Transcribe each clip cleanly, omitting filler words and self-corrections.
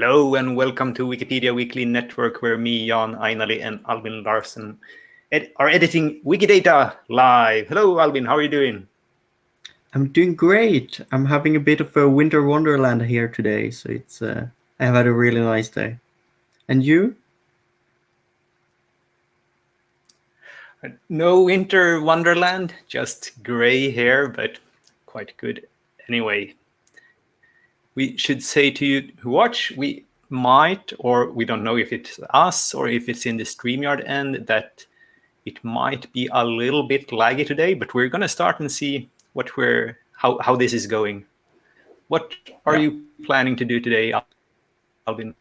Hello and welcome to Wikipedia Weekly Network, where me, Jan, Ainali, and Albin Larsen are editing Wikidata live. Hello, Albin. How are you doing? I'm doing great. I'm having a bit of a winter wonderland here today, so it's I have had a really nice day. And you? No winter wonderland, just gray hair, but quite good anyway. We should say to you who watch, we might, or we don't know if it's us or if it's in the StreamYard end, that it might be a little bit laggy today, but we're going to start and see how this is going. What are you planning to do today, Albin?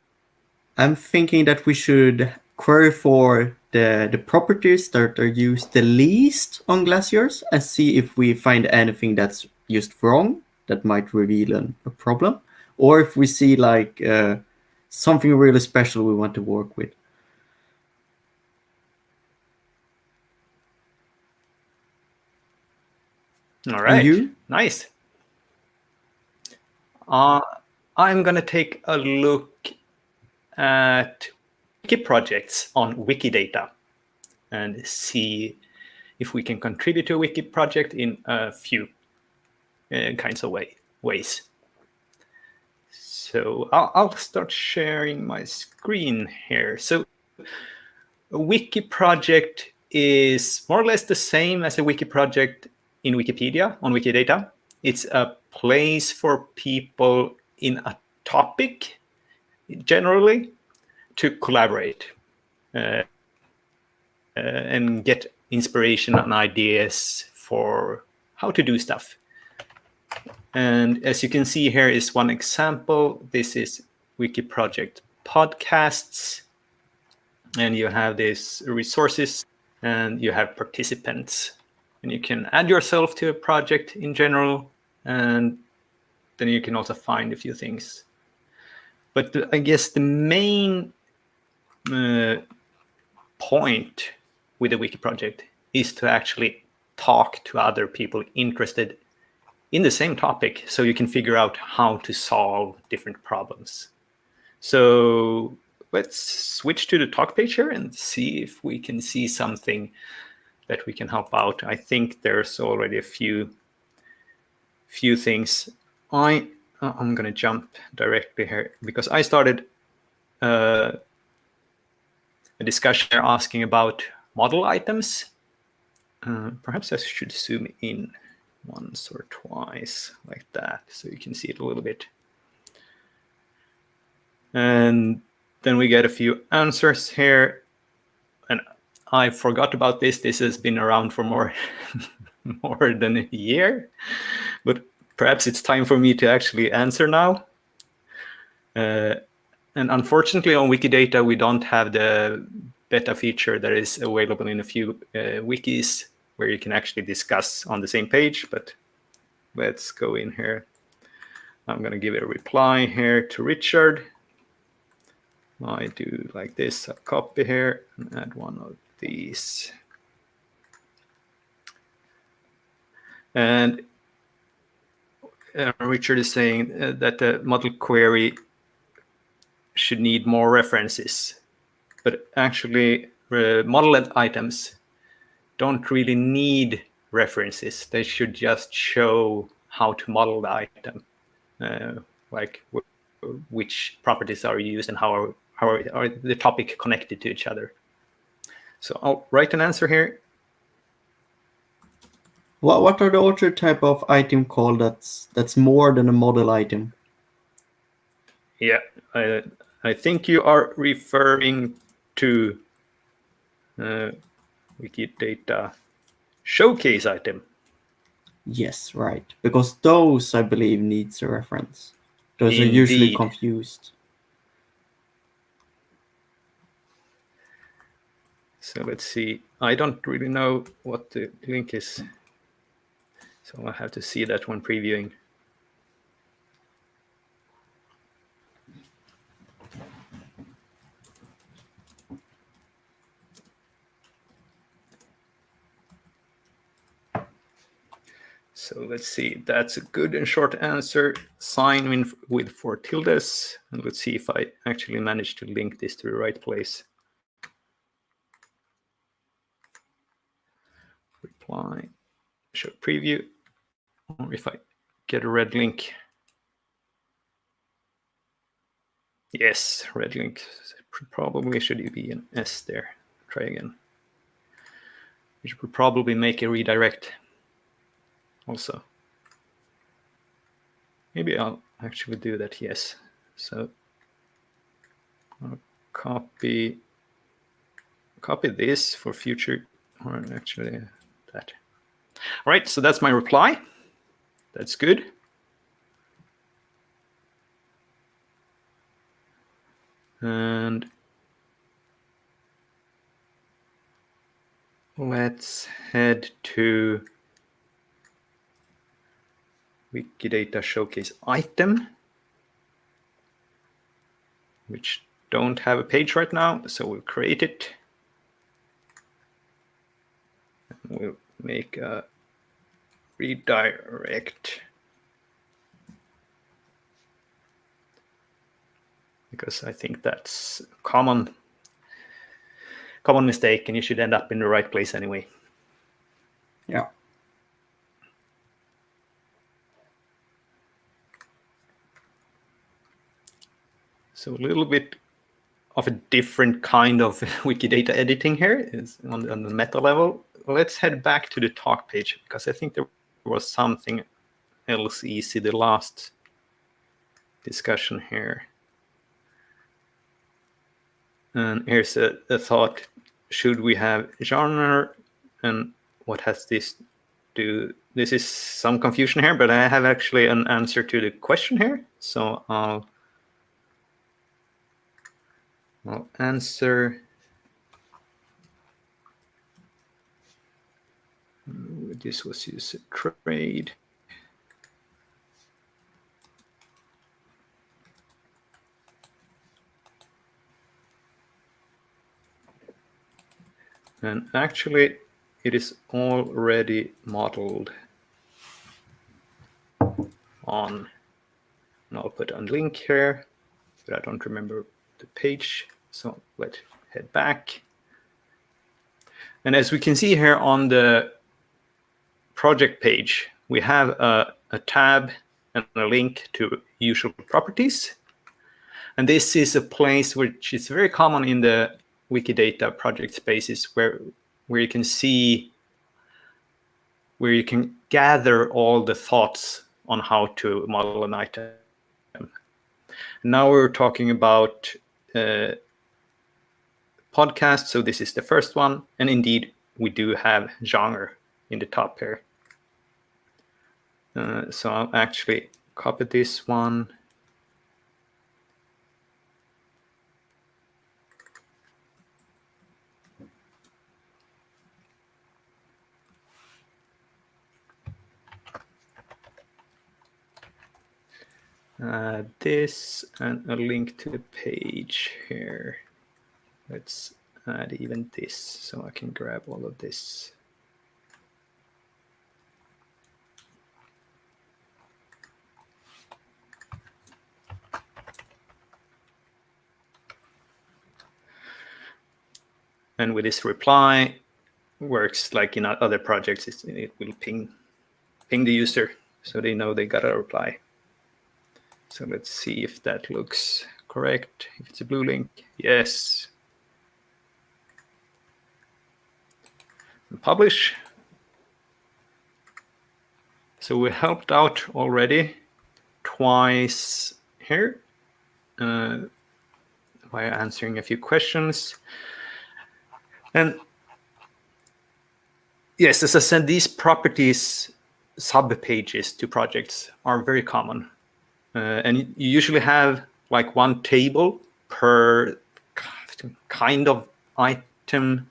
I'm thinking that we should query for the properties that are used the least on glaciers and see if we find anything that's used wrong that might reveal a problem, or if we see like something really special we want to work with. All right. And you? Nice. I'm going to take a look at wiki projects on Wikidata and see if we can contribute to a wiki project in a few kinds of ways. So I'll start sharing my screen here. So a wiki project is more or less the same as a wiki project in Wikipedia on Wikidata. It's a place for people in a topic, generally, to collaborate and get inspiration and ideas for how to do stuff. And as you can see, here is one example. This is Wiki Project Podcasts. And you have these resources and you have participants. And you can add yourself to a project in general. And then you can also find a few things. But I guess the main point with the wiki project is to actually talk to other people interested in the same topic, so you can figure out how to solve different problems. So let's switch to the talk page here and see if we can see something that we can help out. I think there's already a few things. I'm going to jump directly here because I started a discussion asking about model items. Perhaps I should zoom in once or twice like that so you can see it a little bit. And then we get a few answers here. And I forgot about this. This has been around for more than a year. But perhaps it's time for me to actually answer now. And unfortunately, on Wikidata, we don't have the beta feature that is available in a few wikis where you can actually discuss on the same page. But let's go in here. I'm going to give it a reply here to Richard. I do like this, a copy here, and add one of these. And Richard is saying that the model query should need more references. But actually, model items don't really need references. They should just show how to model the item, like which properties are used and how are the topic connected to each other. So I'll write an answer here. What are the other type of item called that's more than a model item? Yeah, I think you are referring to Wikidata showcase item. Yes, right. Because those, I believe, needs a reference. Those Indeed. are usually confused. So let's see. I don't really know what the link is. So I'll have to see that when previewing. So let's see, that's a good and short answer. Sign in with 4 tildes. And let's see if I actually managed to link this to the right place. Reply, show preview, or if I get a red link. Yes, red link. Probably should be an S there. Try again. Which would probably make a redirect also. Maybe I'll actually do that, yes. So I'll copy this for future, or actually that. All right, so that's my reply. That's good. And let's head to Wikidata Showcase item, which don't have a page right now, so we'll create it. And we'll make a redirect, because I think that's a common mistake, and you should end up in the right place anyway. Yeah. So a little bit of a different kind of Wikidata editing here is on the meta level. Let's head back to the talk page, because I think there was something else easy the last discussion here. And here's a thought. Should we have genre, and what has this do? This is some confusion here, but I have actually an answer to the question here. So I'll answer. This was user trade. And actually, it is already modeled on, and I'll put a link here, but I don't remember the page. So let's head back. And as we can see here on the project page, we have a tab and a link to usual properties. And this is a place which is very common in the Wikidata project spaces, where you can see, where you can gather all the thoughts on how to model an item. Now we're talking about podcasts, so this is the first one. And indeed, we do have genre in the top here. So I'll actually copy this one. This and a link to the page here. Let's add even this, so I can grab all of this. And with this reply, works like in other projects, it will ping the user, so they know they got a reply. So let's see if that looks correct. If it's a blue link, yes. And publish. So we helped out already twice here by answering a few questions. And yes, as I said, these properties sub-pages to projects are very common. And you usually have like one table per kind of item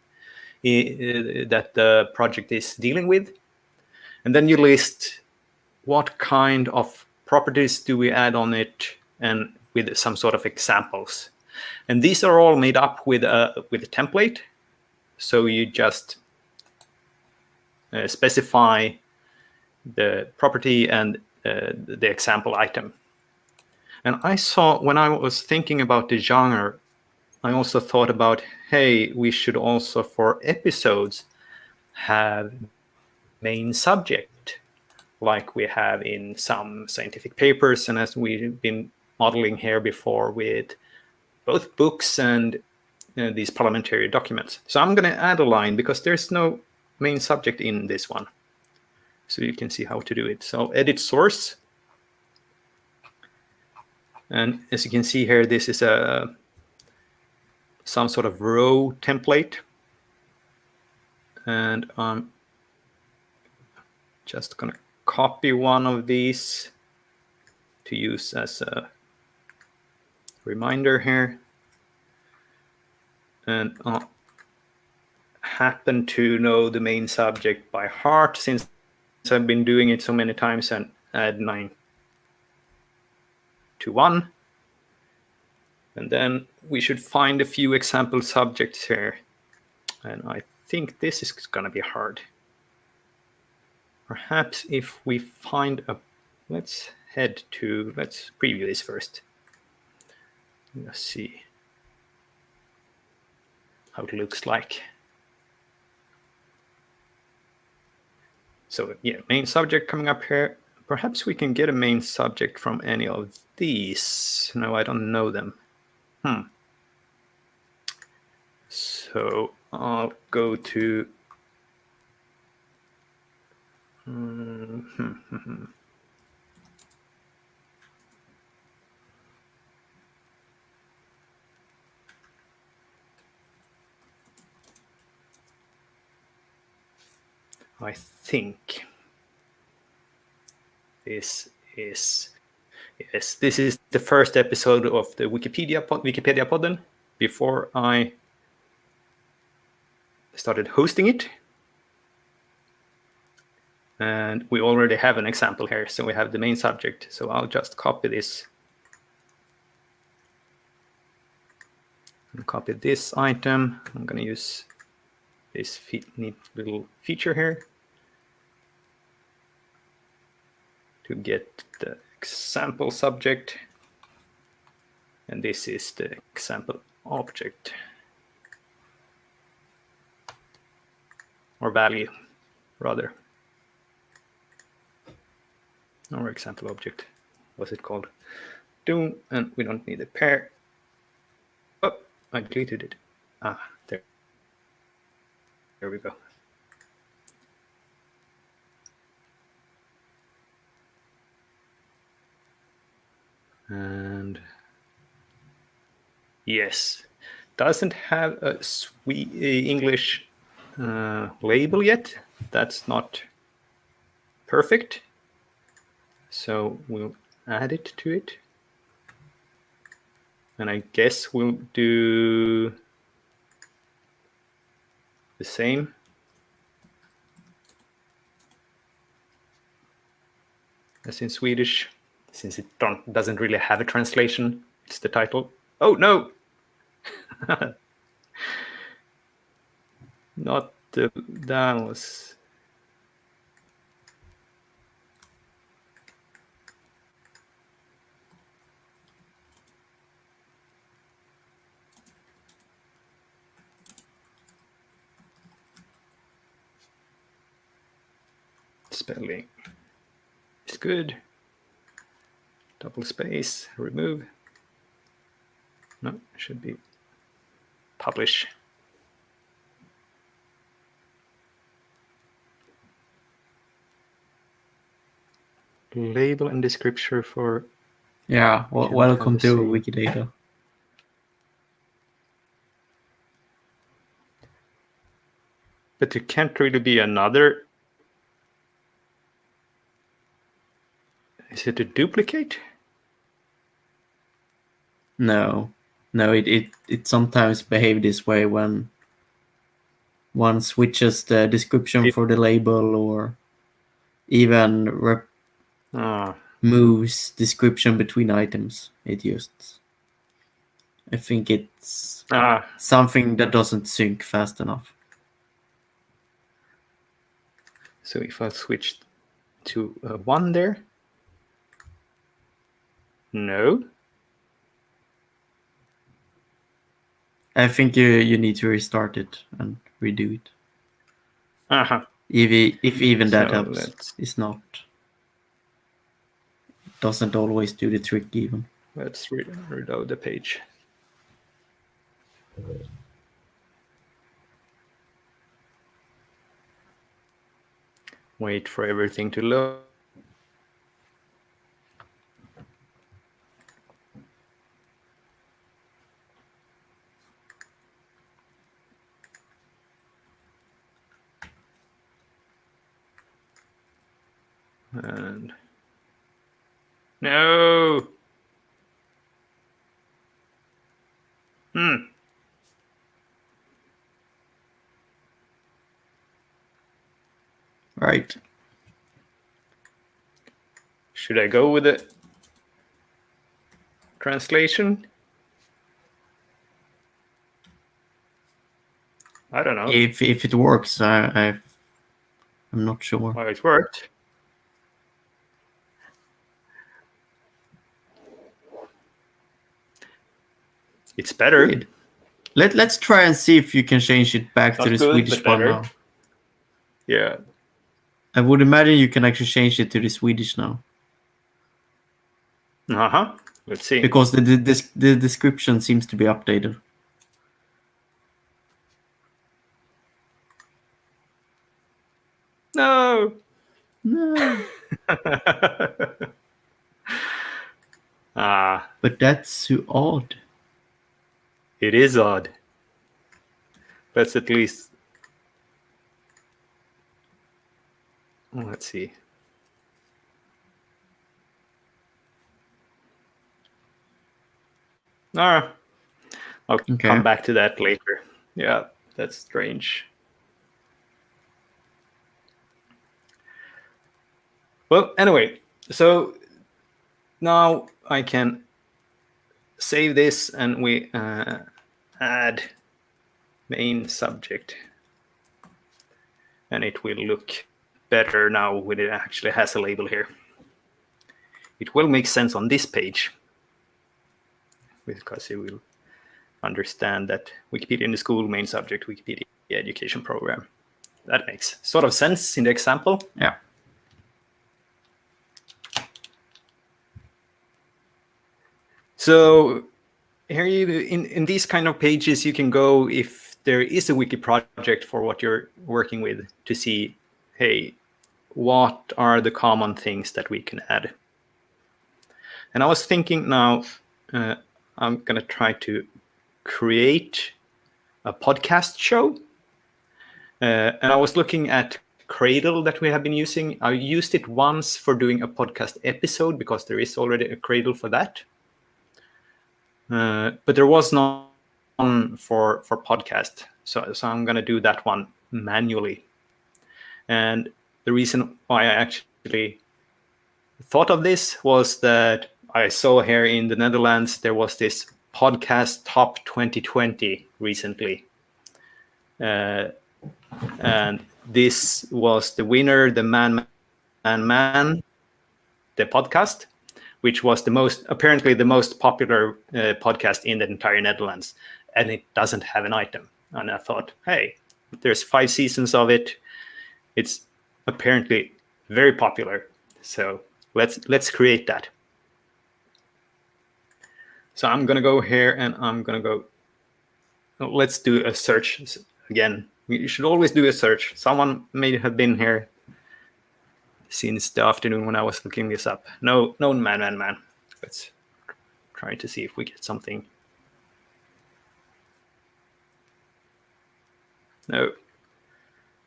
that the project is dealing with. And then you list what kind of properties do we add on it, and with some sort of examples. And these are all made up with a template. So you just specify the property and the example item. And I saw, when I was thinking about the genre, I also thought about, hey, we should also for episodes have main subject, like we have in some scientific papers, and as we've been modeling here before with both books and these parliamentary documents. So I'm going to add a line because there's no main subject in this one. So you can see how to do it. So edit source. And as you can see here, this is some sort of row template. And I'm just going to copy one of these to use as a reminder here. And I'll happen to know the main subject by heart since I've been doing it so many times, and add 9 to 1. And then we should find a few example subjects here. And I think this is going to be hard. Perhaps if we find a, let's preview this first. Let's see how it looks like. So yeah, main subject coming up here. Perhaps we can get a main subject from any of these. No, I don't know them. So I'll go to I think this is, yes, this is the first episode of the Wikipedia podden before I started hosting it. And we already have an example here, so we have the main subject. So I'll just copy this and copy this item. I'm going to use this neat little feature here to get the example subject. And this is the example object or value, rather. Our example object, what's it called? Doom, and we don't need a pair. Oh, I deleted it. Ah, there we go. And yes, doesn't have a sweet English label yet. That's not perfect. So we'll add it to it. And I guess we'll do the same. As in Swedish, since it doesn't really have a translation. It's the title. Oh, no! Not the, that was... Spelling is good. Double space, remove. No, it should be publish. Label and descriptor for... Yeah, welcome to Wikidata. But there can't really be another... Is it a duplicate? No, it sometimes behaves this way when one switches the description for the label or even moves description between items. It uses. I think it's something that doesn't sync fast enough. So if I switch to 1 there? No. I think you need to restart it and redo it. Uh-huh. If even that So helps. It's not. Doesn't always do the trick even. let's reload the page. Wait for everything to load. And no. Right. Should I go with the translation? I don't know. If it works, I'm not sure. Well, it worked. It's better. Good. Let's try and see if you can change it back to Not the good, Swedish but one better. now. Yeah. I would imagine you can actually change it to the Swedish now. Uh-huh. Let's see. Because the description seems to be updated. No. No. But that's so odd. It is odd. Let's at least... Let's see. I'll come back to that later. Yeah, that's strange. Well, anyway, so now I can save this and we add main subject. And it will look better now when it actually has a label here. It will make sense on this page because it will understand that Wikipedia in the school, main subject, Wikipedia education program. That makes sort of sense in the example. Yeah. So here in these kind of pages, you can go if there is a wiki project for what you're working with to see, hey, what are the common things that we can add? And I was thinking now, I'm going to try to create a podcast show. And I was looking at Cradle that we have been using. I used it once for doing a podcast episode because there is already a Cradle for that. But there was none for podcast. So I'm going to do that one manually. And the reason why I actually thought of this was that I saw here in the Netherlands, there was this podcast top 2020 recently. And this was the winner, the Man, the podcast, which was apparently the most popular podcast in the entire Netherlands. And it doesn't have an item. And I thought, hey, there's 5 seasons of it. It's apparently very popular. So let's create that. So I'm going to go here and I'm going to go, let's do a search again. You should always do a search. Someone may have been here since the afternoon when I was looking this up. No, man. Let's try to see if we get something. No.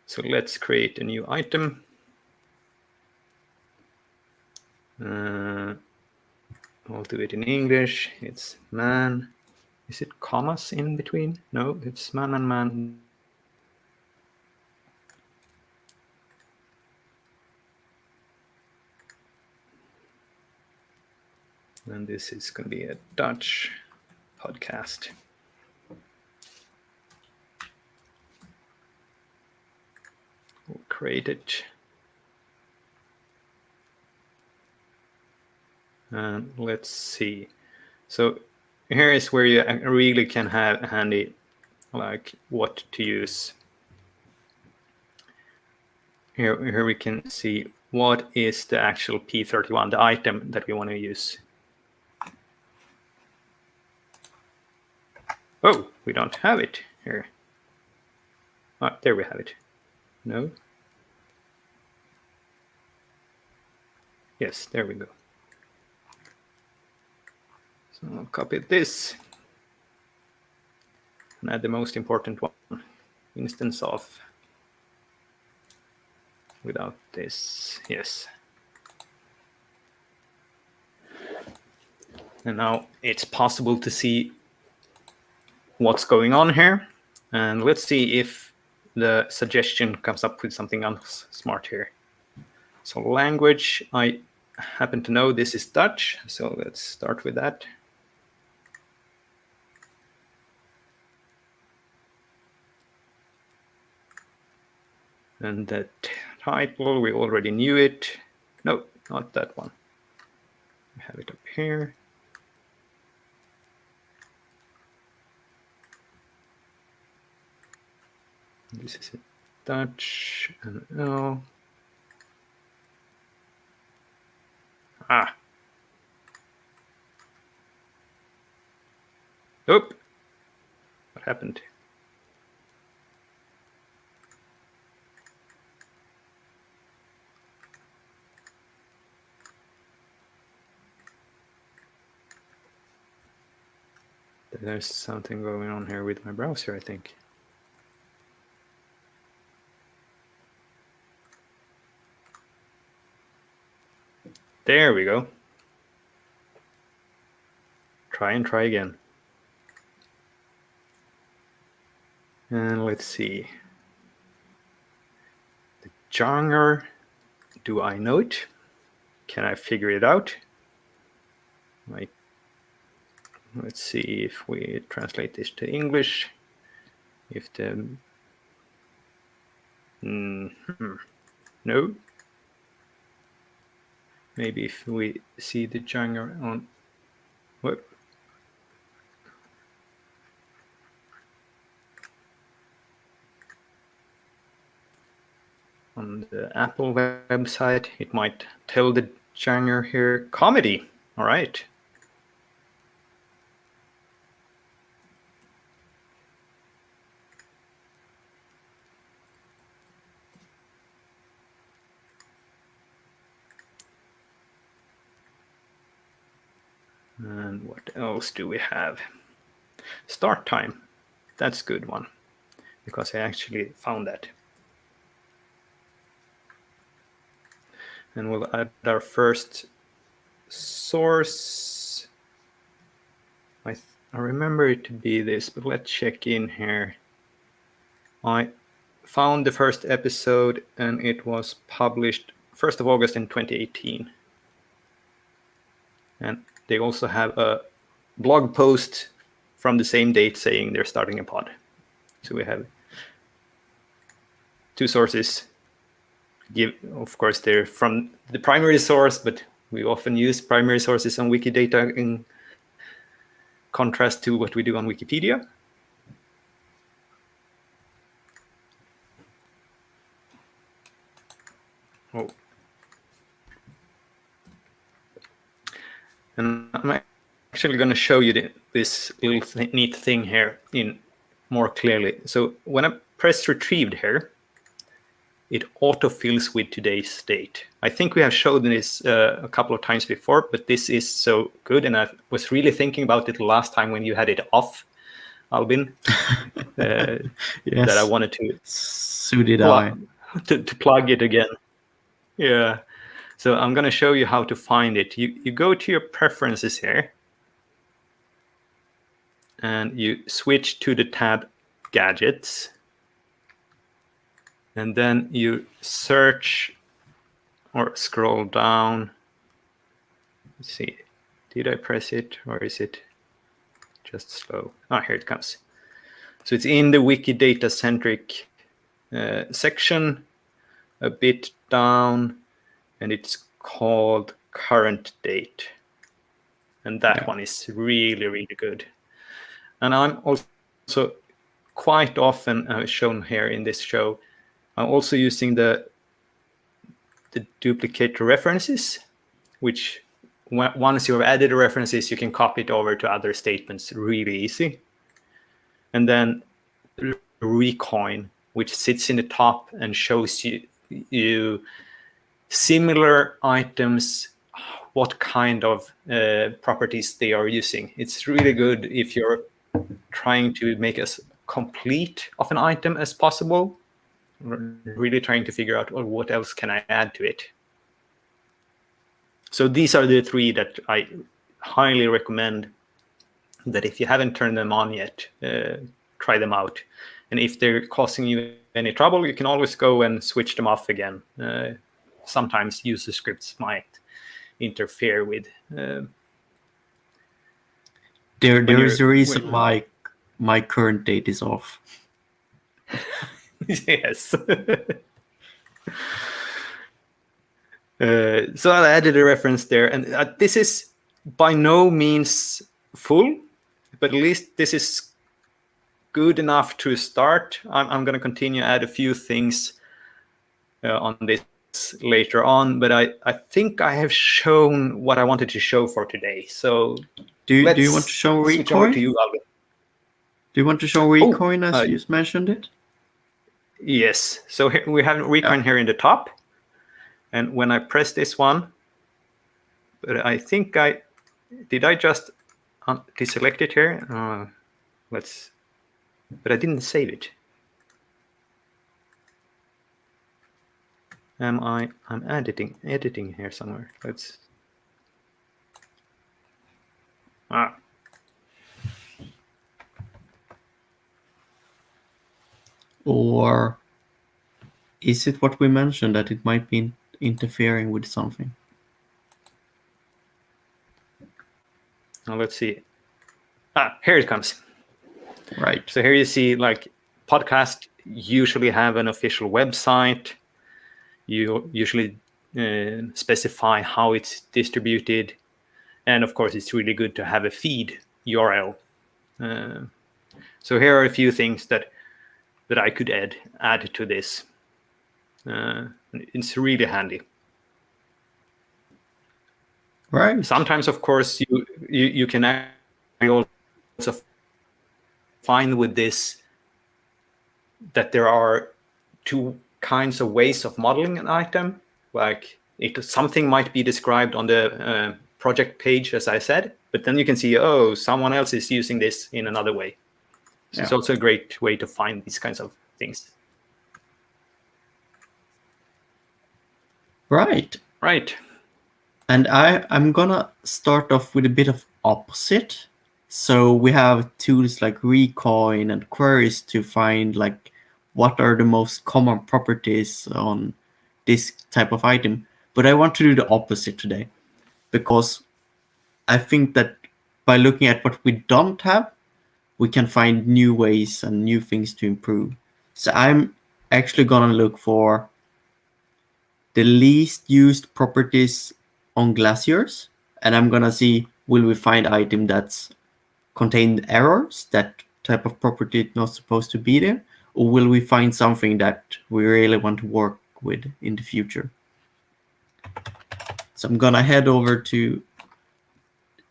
So let's create a new item. I'll do it in English. It's man. Is it commas in between? No, it's man. And this is going to be a Dutch podcast. We'll create it. And let's see. So here is where you really can have handy like what to use. Here we can see what is the actual P31, the item that we want to use. Oh, we don't have it here. Ah, there we have it. No. Yes, there we go. So I'll copy this and add the most important one, instance of. Without this, yes. And now it's possible to see what's going on here. And let's see if the suggestion comes up with something else smart here. So language, I happen to know this is Dutch, so let's start with that. And the title, we already knew it. No, not that one. We have it up here. This is a Dutch and L. Ah. Oop. What happened? There's something going on here with my browser, I think. There we go. Try and try again. And let's see. The genre, do I know it? Can I figure it out? Like, let's see if we translate this to English. If the no. Maybe if we see the genre on what? On the Apple website, it might tell the genre here comedy. All right. And what else do we have? Start time. That's a good one because I actually found that. And we'll add our first source. I remember it to be this, but let's check in here. I found the first episode and it was published 1st of August in 2018. And they also have a blog post from the same date saying they're starting a pod. So we have two sources. Of course, they're from the primary source, but we often use primary sources on Wikidata in contrast to what we do on Wikipedia. Oh. And I'm actually going to show you this little neat thing here in more clearly. So when I press retrieved here, it autofills with today's date. I think we have shown this a couple of times before, but this is so good. And I was really thinking about it last time when you had it off, Albin, Yes. that I wanted to, So did I. to plug it again. Yeah. So I'm going to show you how to find it. You go to your preferences here, and you switch to the tab Gadgets. And then you search or scroll down. Let's see, did I press it or is it just slow? Ah, here it comes. So it's in the Wikidata centric section, a bit down, and it's called current date. and that one is really, really good. And I'm also quite often shown here in this show, I'm also using the duplicate references, which once you've added the references, you can copy it over to other statements really easy. And then recoin, which sits in the top and shows you similar items, what kind of properties they are using. It's really good if you're trying to make as complete of an item as possible, really trying to figure out, well, what else can I add to it. So these are the three that I highly recommend, that if you haven't turned them on yet, try them out. And if they're causing you any trouble, you can always go and switch them off again. Sometimes user scripts might interfere with. There is a reason why my current date is off. Yes. So I added a reference there, and this is by no means full, but at least this is good enough to start. I'm going to continue add a few things on this later on, but I think I have shown what I wanted to show for today. So do you want to show switch over to recoin? you, Alvin. Do you want to show recoin as you just mentioned it? Yes. So here we have recoin here in the top. And when I press this one, but I think did I just deselect it here? But I didn't save it. I'm editing here somewhere. Or is it what we mentioned, that it might be interfering with something? Now let's see. Here it comes. Right. So here you see, like, podcasts usually have an official website. You usually specify how it's distributed. And of course, it's really good to have a feed URL. So here are a few things that I could add to this. It's really handy. Right. Sometimes, of course, you can also find with this that there are two kinds of ways of modeling an item. Like something might be described on the project page, as I said, but then you can see, oh, someone else is using this in another way. So it's also a great way to find these kinds of things. Right. And I'm gonna start off with a bit of opposite. So we have tools like recoin and queries to find like what are the most common properties on this type of item. But I want to do the opposite today, because I think that by looking at what we don't have, we can find new ways and new things to improve. So I'm actually gonna look for the least used properties on glaciers, and I'm gonna see, will we find item that's contain errors, that type of property is not supposed to be there, or will we find something that we really want to work with in the future? So I'm gonna head over to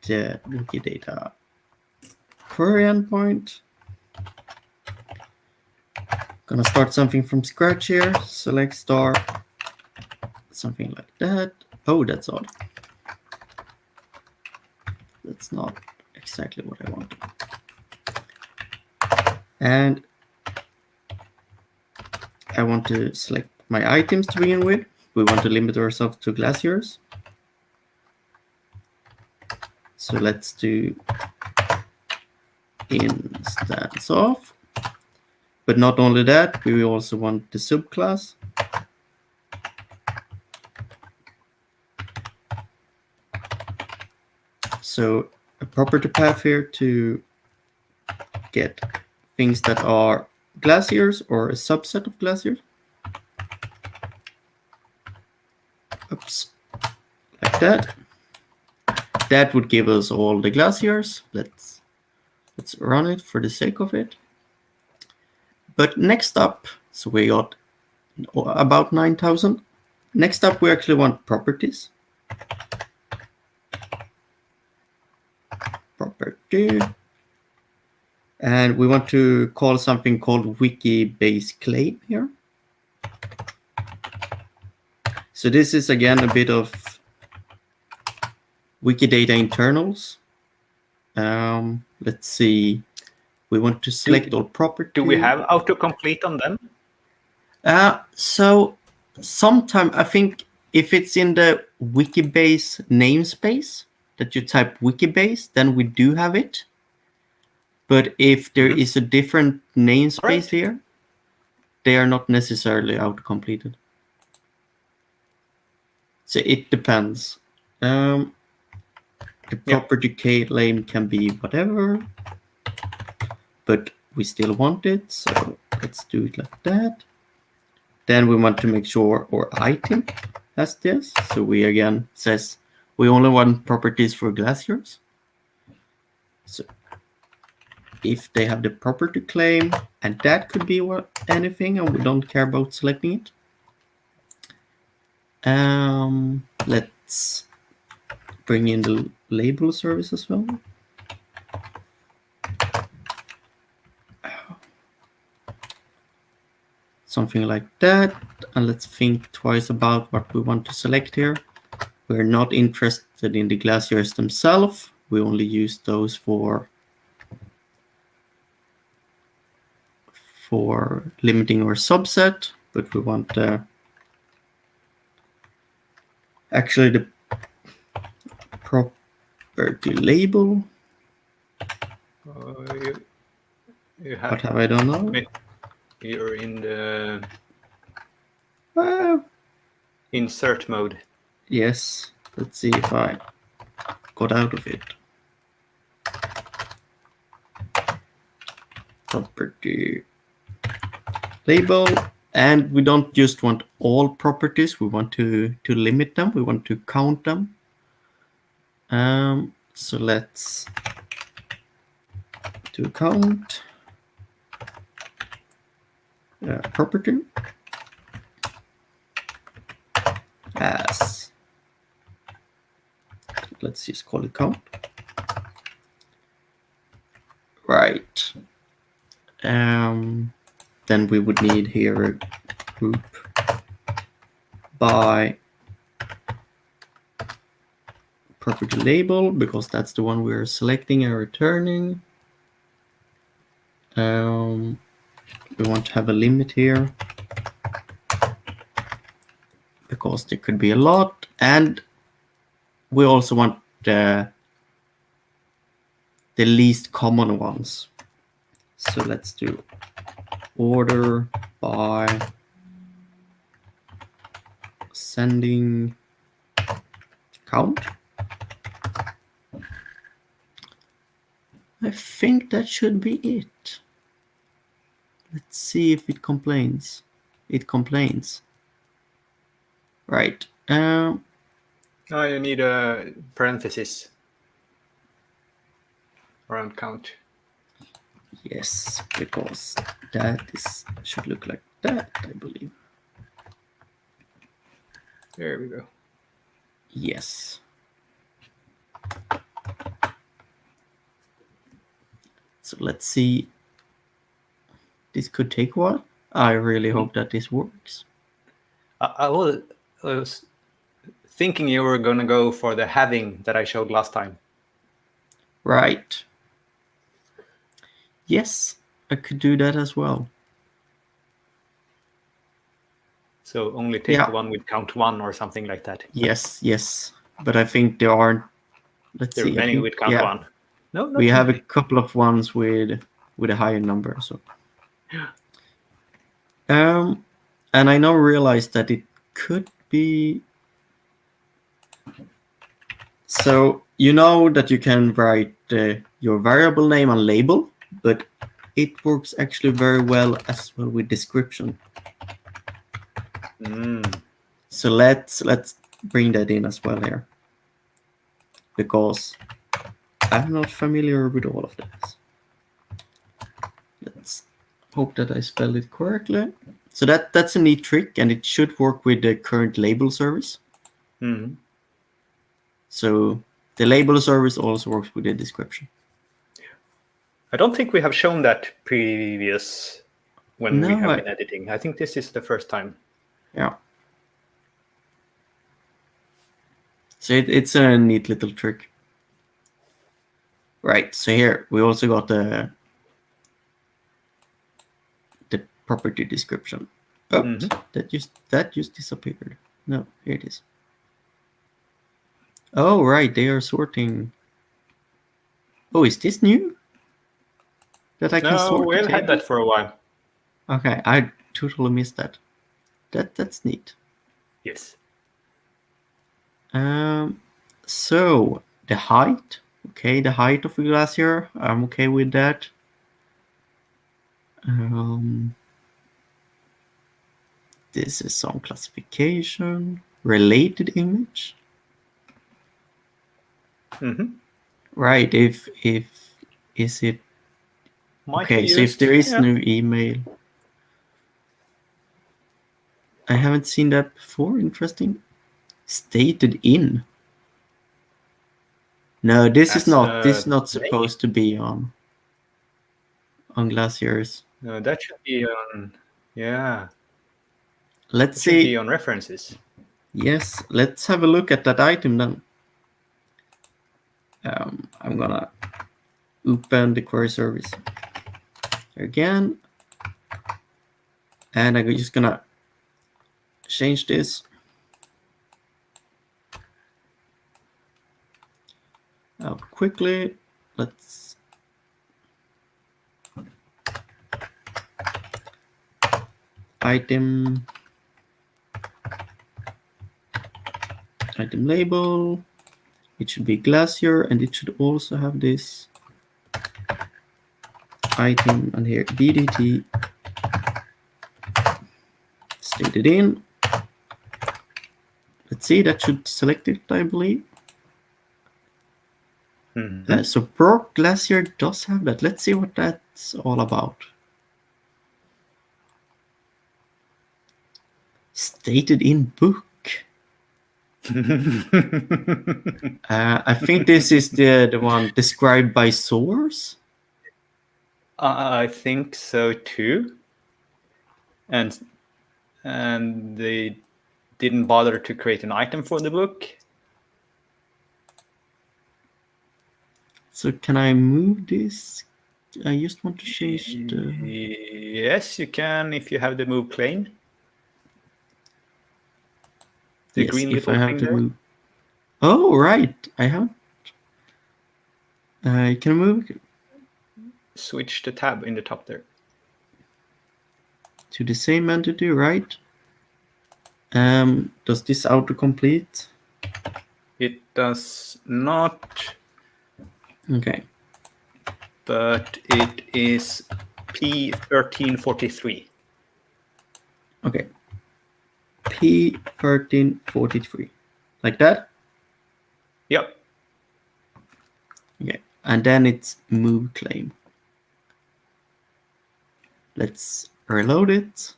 the Wikidata query endpoint. Gonna start something from scratch here. Select star, something like that. Oh, that's odd. That's not exactly what I want. And I want to select my items to begin with. We want to limit ourselves to glaciers. So let's do instance of. But not only that, we also want the subclass. So a property path here to get things that are glaciers or a subset of glaciers. Oops, like that. that would give us all the glaciers. Let's run it for the sake of it. But next up, so we got about 9,000. Next up, we actually want properties. Property. And we want to call something called Wikibase claim here. So this is again a bit of Wikidata internals. Let's see. We want to select all properties. Do we have autocomplete on them? So sometimes I think if it's in the Wikibase namespace that you type Wikibase, then we do have it. But if there is a different namespace here, they are not necessarily autocompleted. So it depends. The property claim can be whatever, but we still want it, so let's do it like that. Then we want to make sure our item has this. So we again says we only want properties for glaciers. So if they have the property claim, and that could be anything, and we don't care about selecting it. Let's bring in the label service as well. Something like that, and let's think twice about what we want to select here. We're not interested in the glaciers themselves. We only use those for limiting our subset, but we want actually the property label. What have I done now? You're in the insert mode. Yes. Let's see if I got out of it. Property label, and we don't just want all properties. We want to limit them. We want to count them. So let's do count. Property as, let's just call it count. Right. Then we would need here a group by property label, because that's the one we're selecting and returning. We want to have a limit here because there could be a lot, and we also want the least common ones. So let's do order by sending count. I think that should be it. Let's see if it complains. It complains. Right. Oh, you need a parenthesis around count. Yes, because that should look like that, I believe. There we go. Yes. So let's see. This could take a while. I really hope that this works. I was thinking you were going to go for the having that I showed last time. Right. Yes, I could do that as well. So only take the one with count 1 or something like that. Yes. But I think there aren't. Let's see. There are many with count 1. No, we have a couple of ones with a higher number. So. And I now realize that it could be. So you know that you can write your variable name and label, but it works actually very well as well with description. So let's bring that in as well here. because I'm not familiar with all of this. Let's hope that I spelled it correctly. So that's a neat trick, and it should work with the current label service. Mm-hmm. So the label service also works with the description. I don't think we have shown that previous when we have been editing. I think this is the first time. Yeah. So it's a neat little trick. Right, so here we also got the property description. Oops, that just disappeared. No, here it is. Oh, right, they are sorting. Oh, is this new? That I can sort the we've had table? that for a while. Okay, I totally missed that. That's neat. Yes. So the height. Okay, the height of a glacier. I'm okay with that. This is some classification. Related image. Right. If is it Might okay? So if there is no email, I haven't seen that before. Interesting. Stated in. No, this is not. This is not supposed to be on glaciers. No, that should be on. Yeah. Let's Should be see. on references. Yes, let's have a look at that item then. I'm gonna open the query service again, and I'm just gonna change this. Out quickly. Let's item label. It should be glacier, and it should also have this item and here DDT stated in. Let's see, that should select it, I believe. So Brock Glacier does have that. Let's see what that's all about. Stated in book. I think this is the one described by source. I think so too. And they didn't bother to create an item for the book. So can I move this? I just want to change the... Yes, you can if you have the move claim. The yes, green if little I have thing to there. move. Oh, right. I have. Can I move? Switch the tab in the top there. To the same entity, right? Does this autocomplete? It does not. Okay. But it is P1343. Okay. P1343. Like that? Yep. Okay. And then it's move claim. Let's reload it.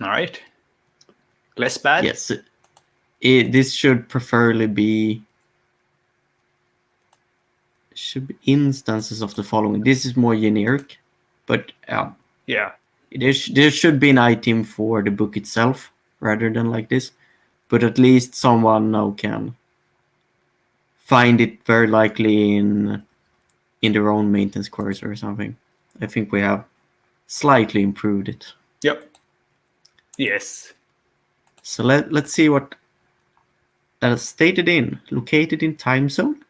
All right. Less bad? Yes. This should preferably be instances of the following. This is more generic, but yeah, there should be an item for the book itself rather than like this. But at least someone now can find it very likely in their own maintenance course or something. I think we have slightly improved it. Yep. Yes. So let's see what stated in, located in time zone.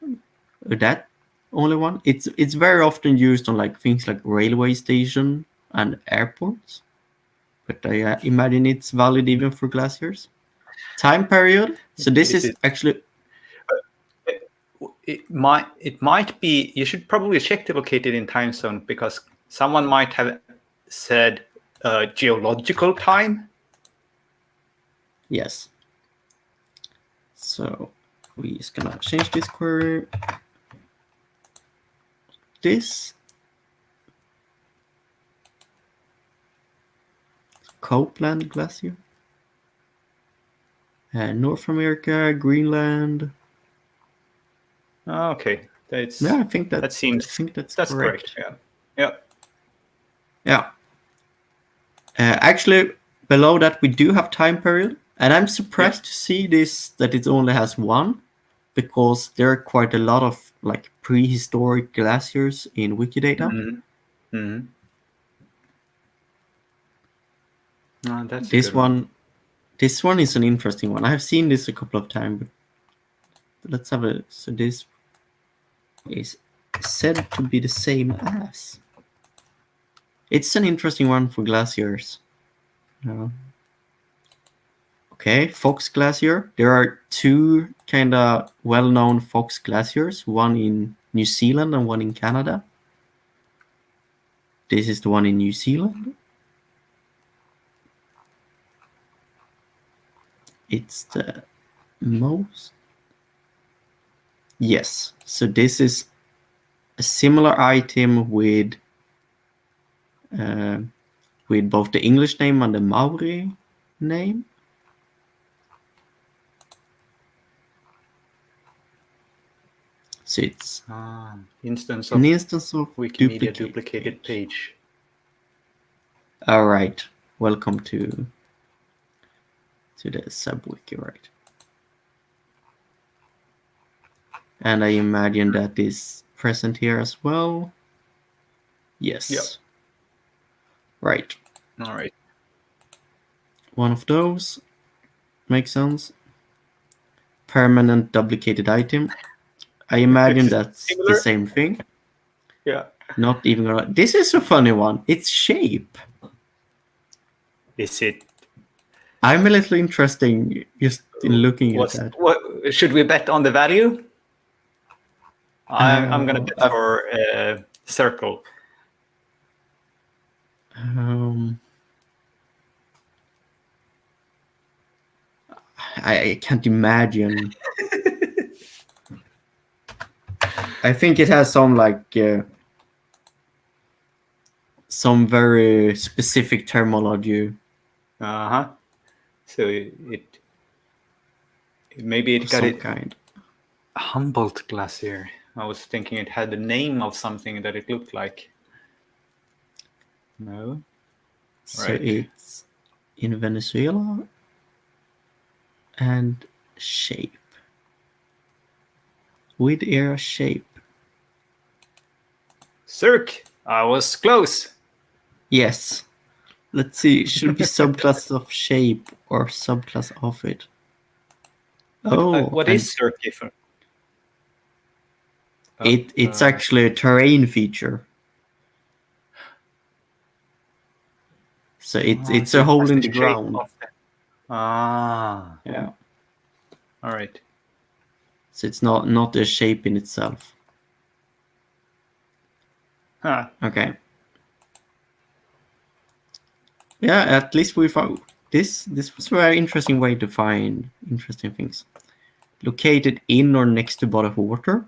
That only one. It's very often used on like things like railway station and airports, but I imagine it's valid even for glaciers. Time period. So this is actually. It might be. You should probably check the located in time zone because someone might have said geological time. Yes. So we're just gonna change this query. This Copeland Glacier, North America, Greenland. Okay, Yeah, I think that seems that's that's correct. correct. Yeah, yeah. Yeah. Actually, below that we do have time period, and I'm surprised to see this that it only has one, because there are quite a lot of like prehistoric glaciers in Wikidata. Mm-hmm. Mm-hmm. That's a This good one. one, this one is an interesting one. I have seen this a couple of times, but let's have a. So this is said to be the same as. It's an interesting one for glaciers. Uh, okay, Fox Glacier. There are two kind of well-known Fox glaciers, one in New Zealand and one in Canada. This is the one in New Zealand. It's the most. Yes, so this is a similar item uh, with both the English name and the Maori name. So it's Instance an of instance of Wikimedia duplicate duplicated page. page. All right, welcome to the subwiki, right? And I imagine that is present here as well. Yes. Yep. Right. All right. One of those makes sense. Permanent duplicated item. I imagine that's the Similar. same thing. Yeah. Not even gonna. This is a funny one. It's shape. Is it? I'm a little interested just in looking at that. What should we bet on the value? I'm gonna bet for circle. I can't imagine. I think it has some some very specific terminology. Uh-huh. So it maybe it got some it. kind. Humboldt Glacier. I was thinking it had the name of something that it looked like. No. So Right. it's in Venezuela and shape. With era shape. Cirque. I was close. Yes. Let's see. Should be subclass of shape or subclass of it. Oh, What and is Cirque? it's actually a terrain feature. So it's so a it hole has in the the shape ground. of the... Yeah. All right. So it's not a shape in itself. Huh. Okay. Yeah, at least we found this. This was a very interesting way to find interesting things. Located in or next to body of water.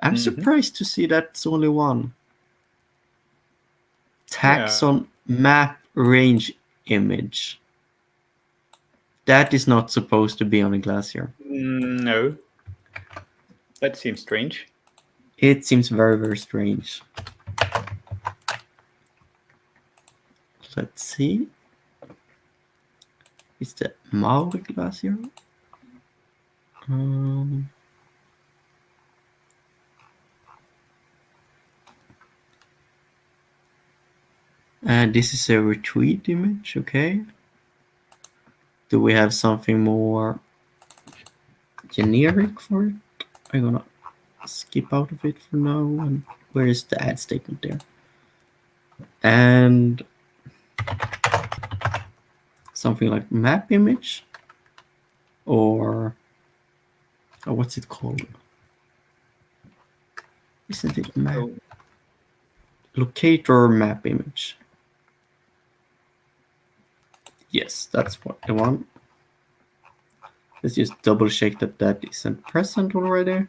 I'm surprised to see that's only one. Taxon map range image. That is not supposed to be on a glacier. No. That seems strange. It seems very, very strange. Let's see. It's the Maui Glacier. And this is a retweet image, okay. Do we have something more generic for it? I'm gonna skip out of it for now. And where is the add statement there? And something like map image, or what's it called? Isn't it map? Oh. Locator map image. Yes, that's what I want. Let's just double check that that isn't present already.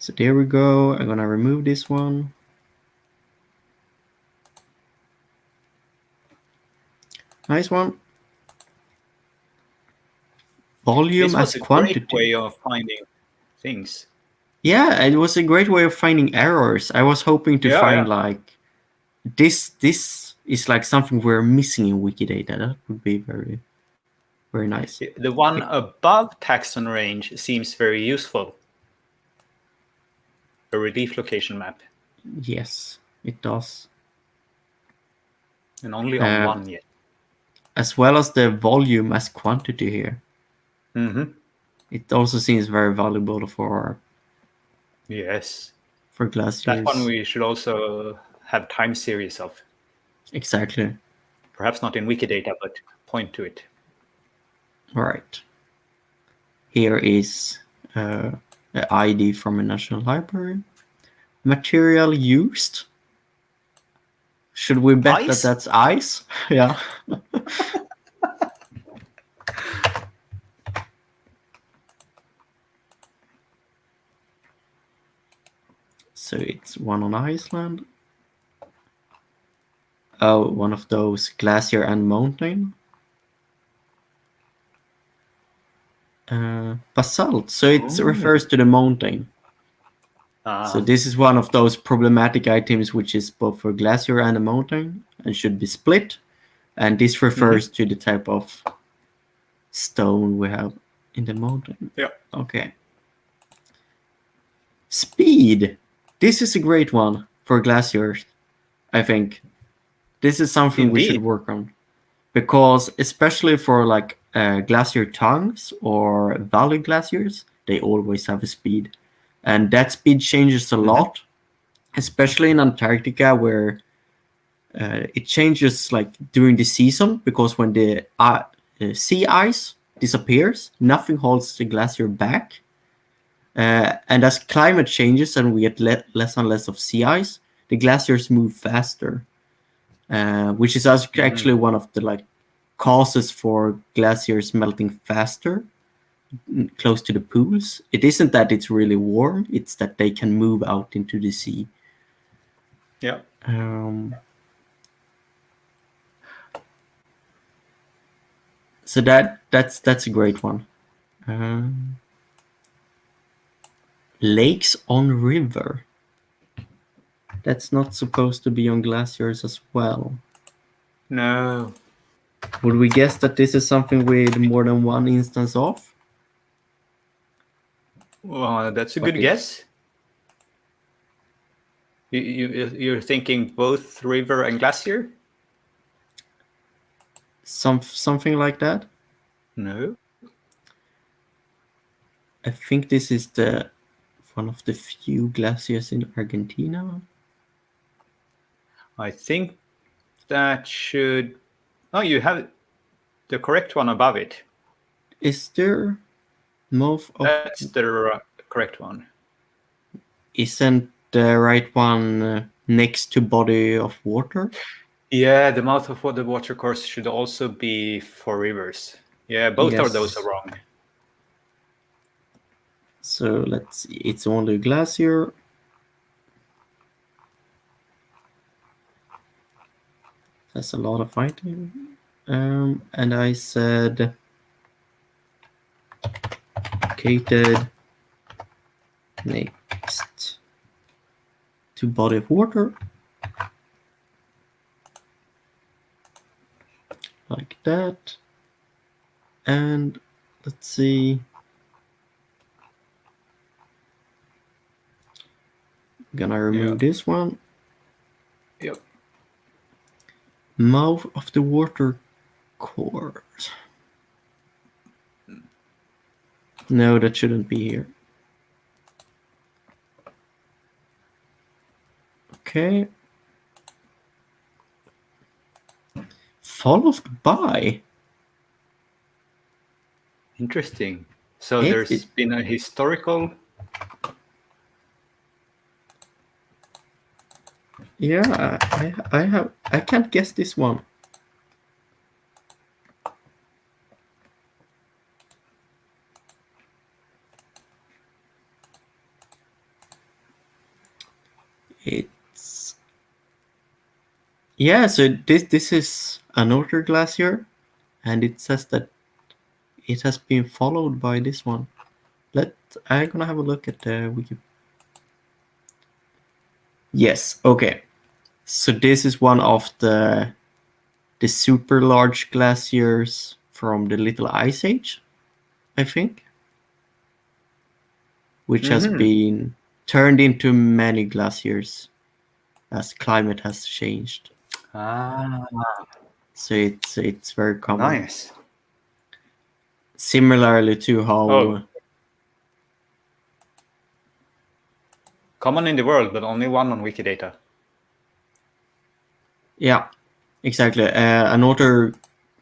So there we go. I'm gonna remove this one. Nice one. Volume This as was a great quantity. way of finding things. Yeah, it was a great way of finding errors. I was hoping to Yeah, find yeah. like this is like something we're missing in Wikidata. That would be very nice. The one above taxon range seems very useful. A relief location map. Yes, it does. And only on one yet. As well as the volume as quantity here. Mm-hmm. It also seems very valuable Yes. for That one glaciers. we should also have time series of. Exactly. Perhaps not in Wikidata, but point to it. All right. Here is an ID from a national library. Material used. Should we bet that Ice? that's ice? Yeah. So it's one on Iceland. Oh, one of those glacier and mountain. Basalt. So it refers to the mountain. So this is one of those problematic items which is both for glacier and a mountain and should be split. And this refers to the type of stone we have in the mountain. Yeah. Okay. Speed. This is a great one for glaciers, I think. This is something we should Indeed. work on. Because especially for like glacier tongues or valley glaciers, they always have a speed. And that speed changes a lot, especially in Antarctica where it changes like during the season because when the sea ice disappears, nothing holds the glacier back. And as climate changes and we get less and less of sea ice, the glaciers move faster, which is actually one of the like causes for glaciers melting faster close to the pools. It isn't that it's really warm; it's that they can move out into the sea. Yeah. So that's a great one. Lakes on river. That's not supposed to be on glaciers as well. No. Would we guess that this is something with more than one instance of? Well, that's a good guess. You're thinking both river and glacier? Something like that? No. I think this is one of the few glaciers in Argentina. I think that should... Oh, you have the correct one above it. Is there mouth of... That's the correct one. Isn't the right one next to body of water? Yeah, the mouth of the water course should also be for rivers. Yeah, both of those are wrong. So let's see. It's only a glacier. That's a lot of fighting. And I said located next to body of water. Like that. And let's see. I'm gonna remove this one. Yep. Mouth of the water course. No, that shouldn't be here. Okay. Followed by. Interesting. So there's been a historical... Yeah, I can't guess this one. It's yeah. So this is another glacier, and it says that it has been followed by this one. Let I'm gonna have a look at the wiki. Yes. Okay. So this is one of the super large glaciers from the Little Ice Age, I think, which has Mm-hmm. been turned into many glaciers as climate has changed. Ah, So it's very common. nice. Similarly to Oh, how common in the world, but only one on Wikidata. yeah, exactly. Another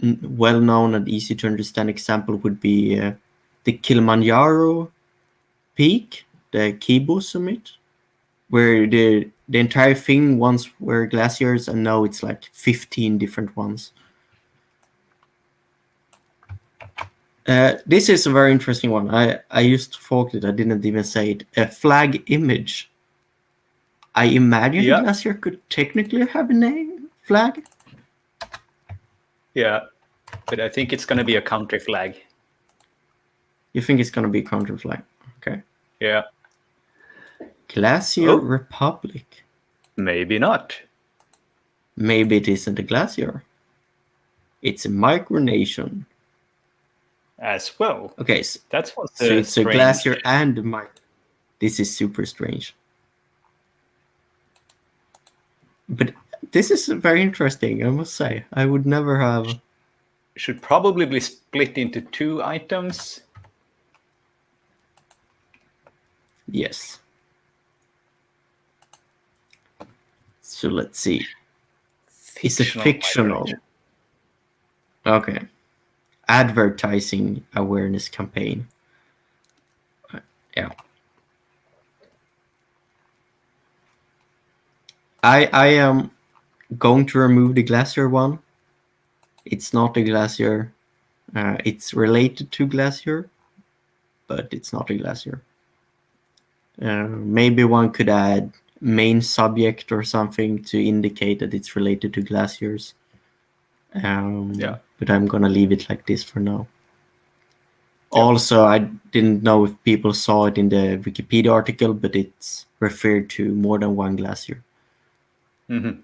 well-known and easy to understand example would be the Kilimanjaro peak, the Kibo summit, where the entire thing once were glaciers and now it's like 15 different ones. This is a very interesting one. I used to forget it. I didn't even say it. A flag image. I imagine the Yeah, glacier could technically have a name flag. yeah, but I think it's going to be a country flag. You think it's gonna be counter flag? Okay. Yeah. Glacier Oh, Republic. maybe not. Maybe it isn't a glacier. It's a micronation. As well. Okay, That's what's so it's a strange. glacier and a mic. This is super strange. But this is very interesting, I must say. I would never have. Should probably be split into two items. Yes. So let's see. It's a Fictional micronation. fictional. Okay. Advertising awareness campaign. Yeah. I am going to remove the glacier one. It's not a glacier. It's related to glacier, but it's not a glacier. Maybe one could add main subject or something to indicate that it's related to glaciers. Yeah. But I'm gonna leave it like this for now. Yeah. Also, I didn't know if people saw it in the Wikipedia article, but it's referred to more than one glacier. Mm-hmm.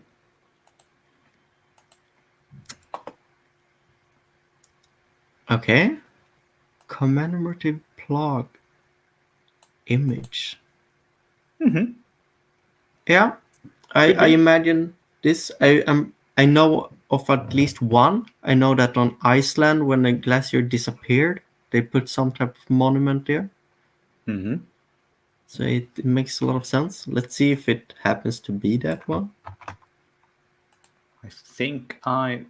Okay. Commemorative plug image. Mm-hmm. Yeah, Could I be. imagine this. I know of at least one. I know that on Iceland, when a glacier disappeared, they put some type of monument there. Mm-hmm. So it makes a lot of sense. Let's see if it happens to be that one. I think I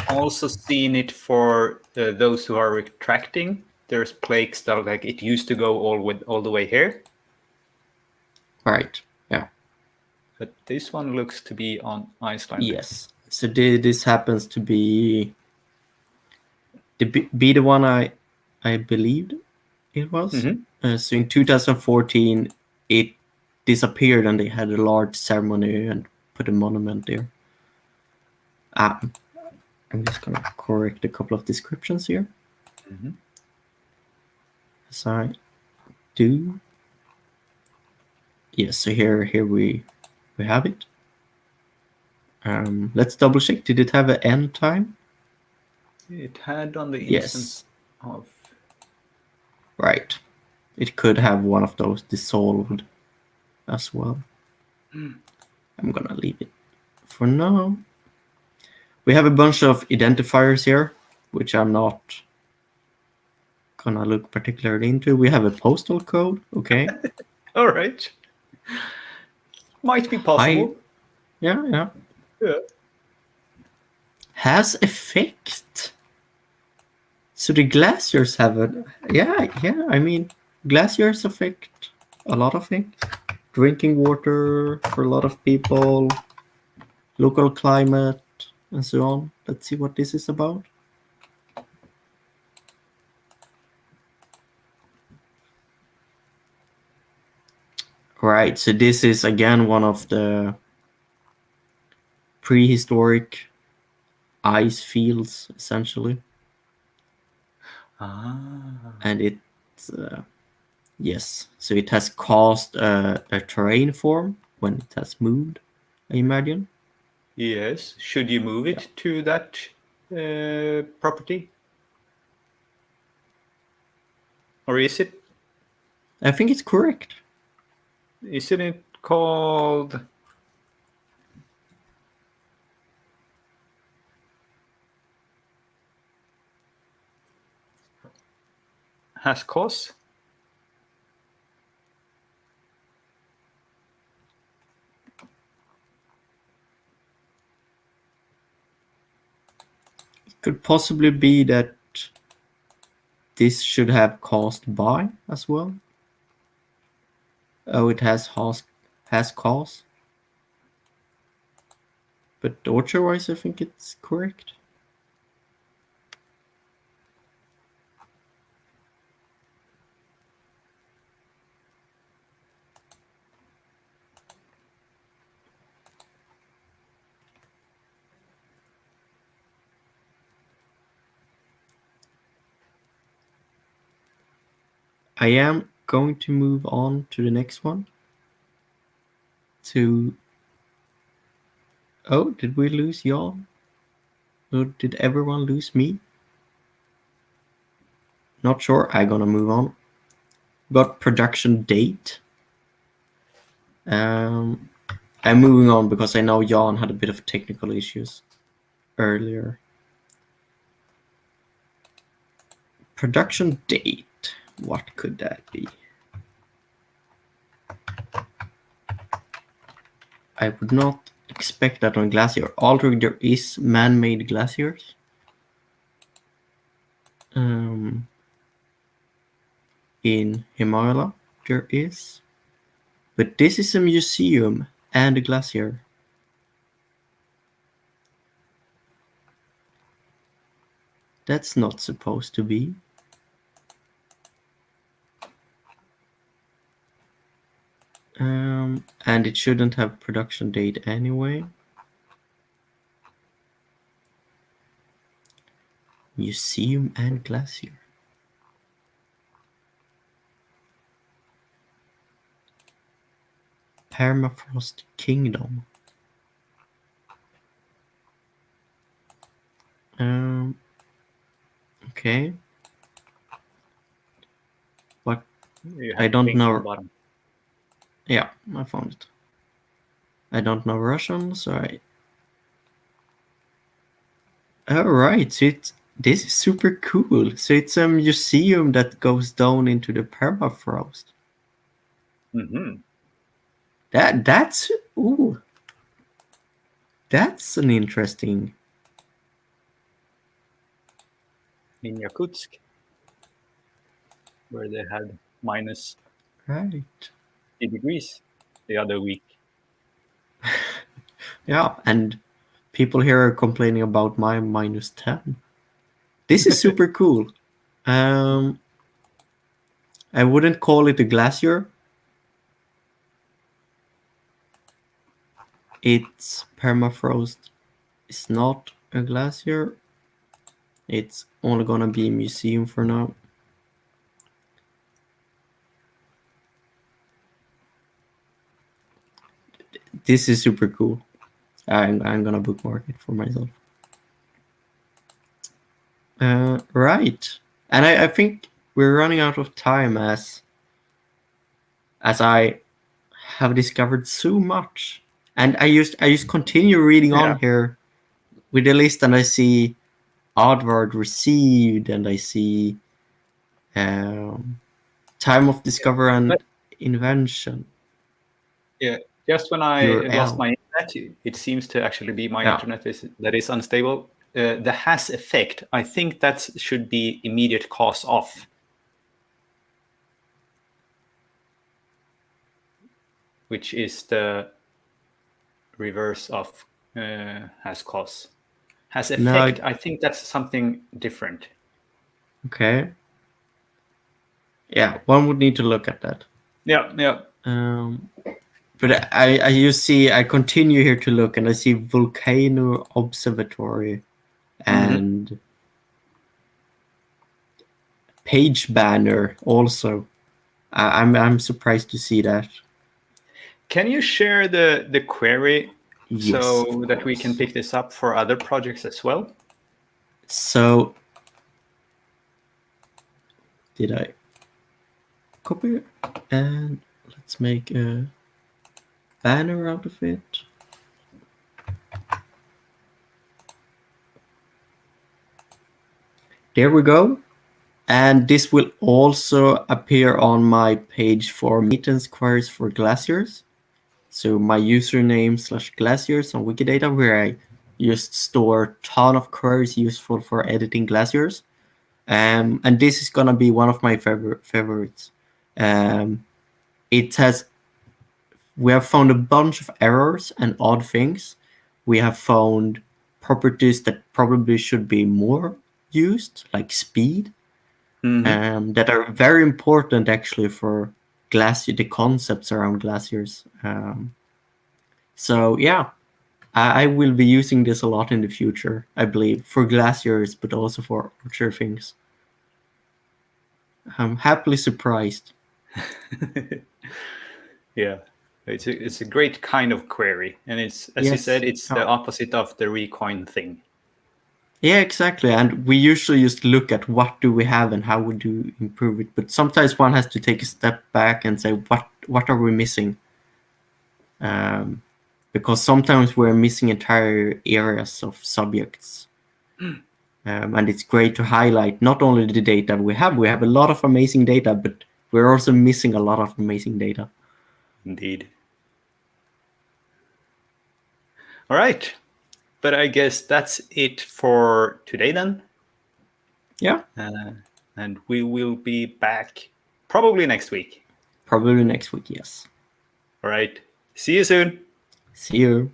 also seen it for those who are retracting. There's plaques that are like it used to go all the way here, Right. Yeah. but this one looks to be on Iceland. Yes. So this happens to be the one I believed it was. Mm-hmm. So in 2014, it disappeared, and they had a large ceremony and put a monument there. Ah, I'm just gonna correct a couple of descriptions here, Mm-hmm. as I do. Yes, so here we have it. Let's double check. Did it have an end time? It had on the instance Yes, of. right. It could have one of those dissolved as well. I'm gonna leave it for now. We have a bunch of identifiers here, which I'm not gonna look particularly into. We have a postal code, okay. All right. Might be High, possible. yeah. Yeah. Has effect. So the glaciers have a yeah. I mean, glaciers affect a lot of things. drinking water for a lot of people, local climate, and so on. Let's see what this is about. Right, so this is again one of the prehistoric ice fields, essentially. And it, uh, yes, so it has caused a terrain form when it has moved, I imagine. Yes. Should you move Yeah. it to that property? Or I think it's correct. isn't it called has cause? It could possibly be that this should have caused by as well. Oh, it has cause. But orchard-wise, I think it's correct. I am going to move on to the next one. To oh, did we lose y'all? Or did everyone lose me? Not sure. I'm gonna move on. Got production date. Um, I'm moving on because I know Jan had a bit of technical issues earlier. Production date. What could that be? I would not expect that on glacier. Although there is man-made glaciers. In Himalaya, there is. But this is a museum and a glacier. That's not supposed to be. And it shouldn't have production date anyway. Museum and glacier. Permafrost Kingdom. Okay. But You I have the don't link on the know. bottom. Yeah, I found it. I don't know Russian, so I. Alright, so this is super cool. So it's a museum that goes down into the permafrost. Mm-hmm. That's ooh. That's an interesting. In Yakutsk, where they had minus Right. 3 degrees the other week. Yeah, and people here are complaining about my -10. This is super cool. Um, I wouldn't call it a glacier. It's permafrost. It's not a glacier. It's only gonna be a museum for now. This is super cool. I'm gonna bookmark it for myself. Right, and I think we're running out of time as I have discovered so much, and I just continue reading Yeah. on here with the list, and I see Oddward received, and I see time of discovery and But invention yeah, just when I lost URL. my internet, it seems to actually be my Yeah, internet that is unstable. The has effect, I think that should be immediate cause off. which is the reverse of has cause. Has No, effect. I think that's something different. okay. Yeah, one would need to look at that. Yeah, yeah. But you see, I continue here to look, and I see Volcano Observatory and Page Banner also. I'm surprised to see that. Can you share the query Yes, so of that we can course. pick this up for other projects as well? So, did I copy it? And let's make a banner out of it. There we go. And this will also appear on my page for maintenance queries for glaciers. So my username / glaciers on Wikidata, where I just store a ton of queries useful for editing glaciers. And this is gonna be one of my favorites. It has We have found a bunch of errors and odd things. We have found properties that probably should be more used, like speed, that are very important actually for the concepts around glaciers. So yeah, I will be using this a lot in the future, I believe, for glaciers, but also for other things. I'm happily surprised. Yeah, it's a great kind of query, and it's, as you Yes. said, it's the Oh. opposite of the recoin thing. Yeah, exactly. And we usually just look at what do we have and how would you improve it. But sometimes one has to take a step back and say, what are we missing? Because sometimes we're missing entire areas of subjects. And it's great to highlight not only the data we have a lot of amazing data, but we're also missing a lot of amazing data. Indeed. All right, but I guess that's it for today then. Yeah, And we will be back probably next week. probably next week, yes. All right, see you soon. See you.